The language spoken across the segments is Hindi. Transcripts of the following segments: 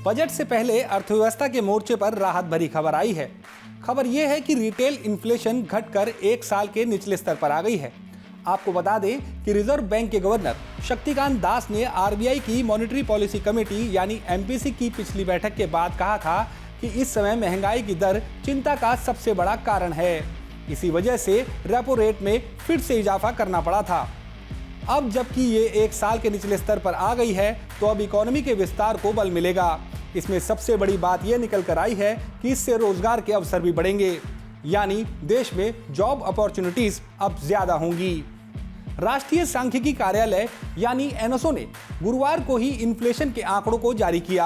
बजट से पहले अर्थव्यवस्था के मोर्चे पर राहत भरी खबर आई है। खबर यह है कि रिटेल इन्फ्लेशन घटकर 1 साल के निचले स्तर पर आ गई है। आपको बता दें कि रिजर्व बैंक के गवर्नर शक्तिकांत दास ने आरबीआई की मॉनेटरी पॉलिसी कमेटी यानी एमपीसी की पिछली बैठक के बाद कहा था कि इस समय महंगाई की दर चिंता का सबसे बड़ा कारण है। इसी वजह से रेपो रेट में फिर से इजाफा करना पड़ा था। अब जबकि ये 1 साल के निचले स्तर पर आ गई है, तो अब इकोनॉमी के विस्तार को बल मिलेगा। इसमें सबसे बड़ी बात यह निकल कर आई है कि इससे रोजगार के अवसर भी बढ़ेंगे, यानी देश में जॉब अपॉर्चुनिटीज अब ज्यादा होंगी। राष्ट्रीय सांख्यिकी कार्यालय यानी एनएसओ ने गुरुवार को ही इन्फ्लेशन के आंकड़ों को जारी किया।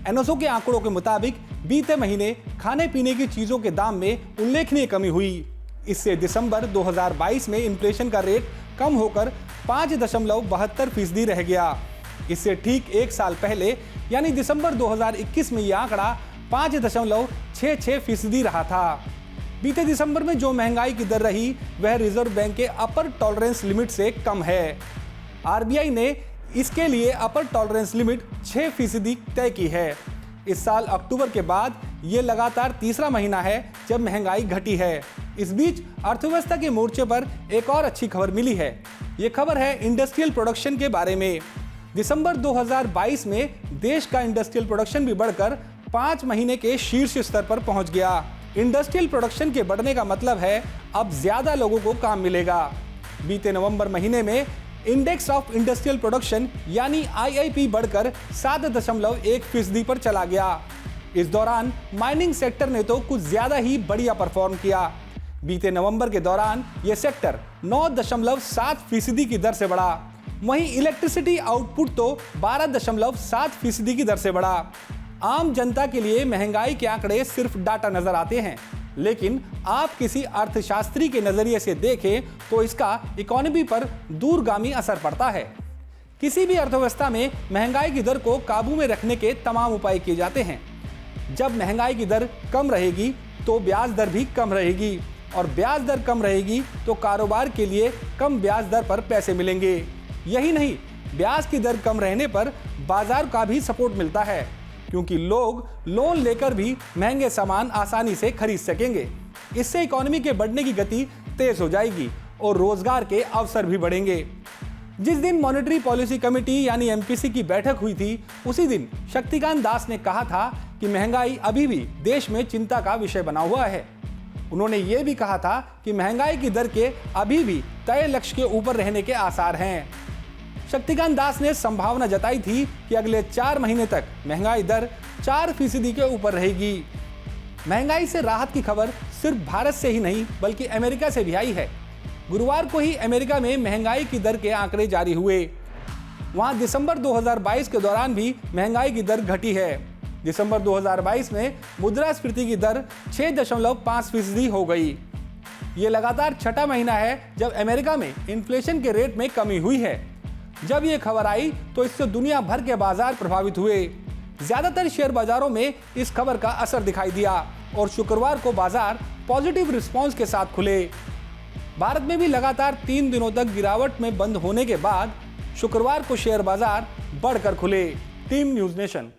एनएसओ के आंकड़ों के मुताबिक बीते महीने खाने पीने की चीजों के दाम में उल्लेखनीय कमी हुई। इससे दिसंबर 2022 में इन्फ्लेशन का रेट कम होकर 5.72% रह गया। इससे ठीक 1 साल पहले यानी दिसंबर 2021 में यह आंकड़ा 5.66% रहा था। बीते दिसंबर में जो महंगाई की दर रही वह रिजर्व बैंक के अपर टॉलरेंस लिमिट से कम है। आरबीआई ने इसके लिए अपर टॉलरेंस लिमिट 6% तय की है। इस साल अक्टूबर के बाद ये लगातार तीसरा महीना है जब महंगाई घटी है। इस बीच अर्थव्यवस्था के मोर्चे पर एक और अच्छी खबर मिली है। ये खबर है इंडस्ट्रियल प्रोडक्शन के बारे में। दिसंबर 2022 में देश का इंडस्ट्रियल प्रोडक्शन भी बढ़कर 5 महीने के शीर्ष स्तर पर पहुंच गया। इंडस्ट्रियल प्रोडक्शन के बढ़ने का मतलब है अब ज्यादा लोगों को काम मिलेगा। बीते नवंबर महीने में इंडेक्स ऑफ इंडस्ट्रियल प्रोडक्शन यानी आईआईपी बढ़कर 7.1% पर चला गया। इस दौरान माइनिंग सेक्टर ने तो कुछ ज्यादा ही बढ़िया परफॉर्म किया। बीते नवंबर के दौरान यह सेक्टर 9.7% की दर से बढ़ा। वहीं इलेक्ट्रिसिटी आउटपुट तो 12.7% की दर से बढ़ा। आम जनता के लिए महंगाई के आंकड़े सिर्फ डाटा नजर आते हैं, लेकिन आप किसी अर्थशास्त्री के नजरिए से देखें तो इसका इकोनॉमी पर दूरगामी असर पड़ता है। किसी भी अर्थव्यवस्था में महंगाई की दर को काबू में रखने के तमाम उपाय किए जाते हैं। जब महंगाई की दर कम रहेगी तो ब्याज दर भी कम रहेगी, और ब्याज दर कम रहेगी तो कारोबार के लिए कम ब्याज दर पर पैसे मिलेंगे। यही नहीं, ब्याज की दर कम रहने पर बाजार का भी सपोर्ट मिलता है, क्योंकि लोग लोन लेकर भी महंगे सामान आसानी से खरीद सकेंगे। इससे इकोनॉमी के बढ़ने की गति तेज हो जाएगी और रोजगार के अवसर भी बढ़ेंगे। जिस दिन मॉनेटरी पॉलिसी कमेटी यानी एमपीसी की बैठक हुई थी, उसी दिन शक्तिकांत दास ने कहा था कि महंगाई अभी भी देश में चिंता का विषय बना हुआ है। उन्होंने ये भी कहा था कि महंगाई की दर के अभी भी तय लक्ष्य के ऊपर रहने के आसार हैं। शक्तिकांत दास ने संभावना जताई थी कि अगले 4 महीने तक महंगाई दर 4% के ऊपर रहेगी। महंगाई से राहत की खबर सिर्फ भारत से ही नहीं बल्कि अमेरिका से भी आई है। गुरुवार को ही अमेरिका में महंगाई की दर के आंकड़े जारी हुए। वहां दिसंबर 2022 के दौरान भी महंगाई की दर घटी है। दिसंबर 2022 में मुद्रास्फीति की दर 6.5% हो गई। ये लगातार छठा महीना है जब अमेरिका में इन्फ्लेशन के रेट में कमी हुई है। जब ये खबर आई तो इससे दुनिया भर के बाजार प्रभावित हुए। ज्यादातर शेयर बाजारों में इस खबर का असर दिखाई दिया और शुक्रवार को बाजार पॉजिटिव रिस्पांस के साथ खुले। भारत में भी लगातार 3 दिनों तक गिरावट में बंद होने के बाद शुक्रवार को शेयर बाजार बढ़कर खुले। Team news nation.